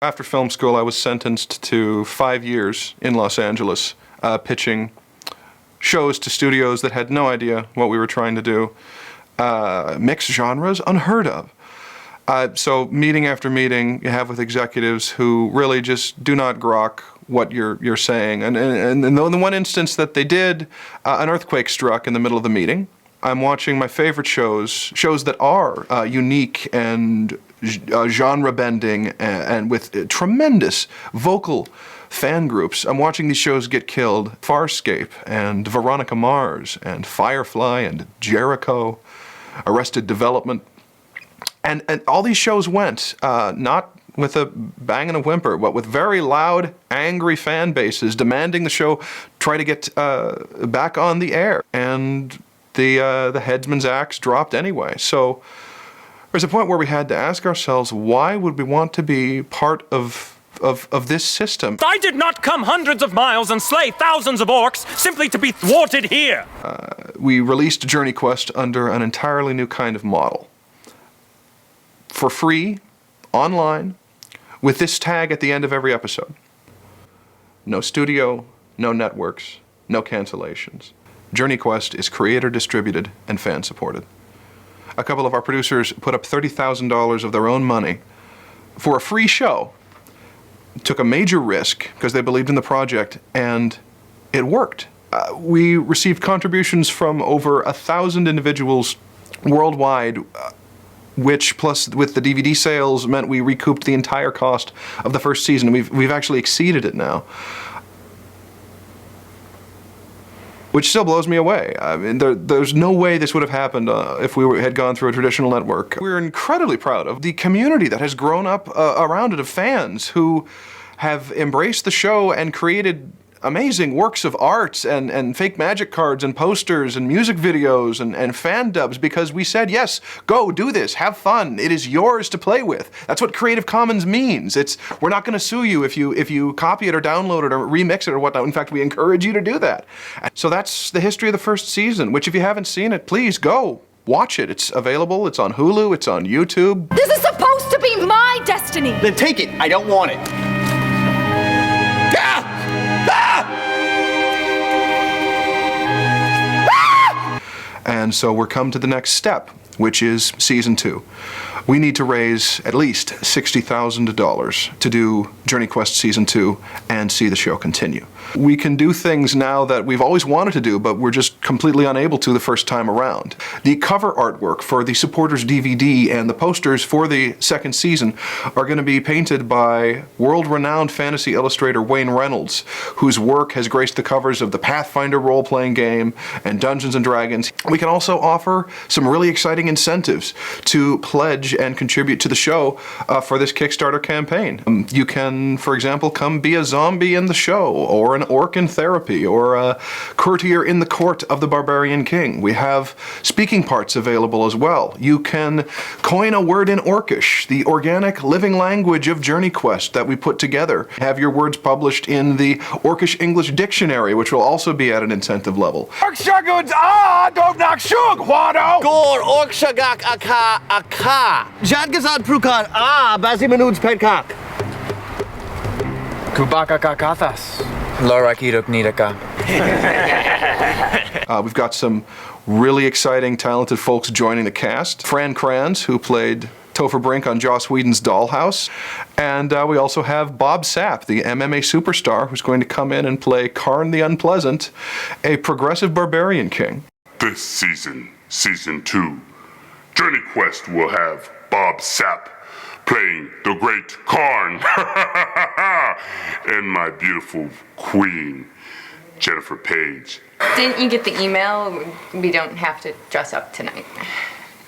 After film school, I was sentenced to 5 years in Los Angeles, pitching shows to studios that had no idea what we were trying to do. Mixed genres, unheard of. So meeting after meeting you have with executives who really just do not grok what you're saying. And in the one instance that they did, an earthquake struck in the middle of the meeting. I'm watching my favorite shows that are unique and genre-bending and with tremendous vocal fan groups. I'm watching these shows get killed. Farscape and Veronica Mars and Firefly and Jericho, Arrested Development. And all these shows went, not with a bang and a whimper, but with very loud, angry fan bases demanding the show try to get back on the air. And the headsman's axe dropped anyway. So there's a point where we had to ask ourselves, why would we want to be part of this system? I did not come hundreds of miles and slay thousands of orcs simply to be thwarted here. We released JourneyQuest under an entirely new kind of model. For free, online, with this tag at the end of every episode. No studio, no networks, no cancellations. JourneyQuest is creator distributed and fan supported. A couple of our producers put up $30,000 of their own money for a free show. Took a major risk because they believed in the project, and it worked. We received contributions from over 1,000 individuals worldwide, which, plus with the DVD sales, meant we recouped the entire cost of the first season. We've actually exceeded it now, which still blows me away. I mean, there's no way this would have happened if we had gone through a traditional network. We're incredibly proud of the community that has grown up around it, of fans who have embraced the show and created amazing works of art and fake magic cards and posters and music videos and fan dubs, because we said, yes, go do this, have fun, it is yours to play with. That's what Creative Commons means. We're not going to sue you if you copy it or download it or remix it or whatnot. In fact, we encourage you to do that. So that's the history of the first season, which if you haven't seen it, please go watch it. It's available, it's on Hulu, it's on YouTube. This is supposed to be my destiny! Then take it, I don't want it. And so we're come to the next step, which is season 2. We need to raise at least $60,000 to do JourneyQuest season 2 and see the show continue. We can do things now that we've always wanted to do, but we're just completely unable to the first time around. The cover artwork for the supporters DVD and the posters for the second season are going to be painted by world-renowned fantasy illustrator Wayne Reynolds, whose work has graced the covers of the Pathfinder role-playing game and Dungeons & Dragons. We can also offer some really exciting incentives to pledge and contribute to the show for this Kickstarter campaign. You can, for example, come be a zombie in the show, or an orc in therapy, or a courtier in the court of the Barbarian King. We have speaking parts available as well. You can coin a word in Orcish, the organic living language of JourneyQuest that we put together. Have your words published in the Orcish English Dictionary, which will also be at an incentive level. Orkshaguds dovnak shug, Wado! Gor orkshagak aka. Jadgazad prukar bazimanud petkak. Kubaka kakathas. Lorakiruk nidaka. We've got some really exciting, talented folks joining the cast. Fran Kranz, who played Topher Brink on Joss Whedon's Dollhouse. And we also have Bob Sapp, the MMA superstar, who's going to come in and play Karn the Unpleasant, a progressive barbarian king. This season, season 2, JourneyQuest will have Bob Sapp playing the great Karn and my beautiful queen, Jennifer Page. Didn't you get the email? We don't have to dress up tonight.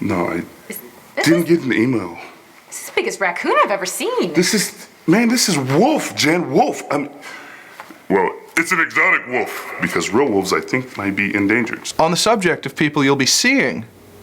No, I didn't get an email. This is the biggest raccoon I've ever seen. This is wolf, Jen, wolf. Well, it's an exotic wolf, because real wolves, I think, might be endangered. On the subject of people you'll be seeing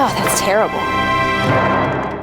Oh, that's terrible.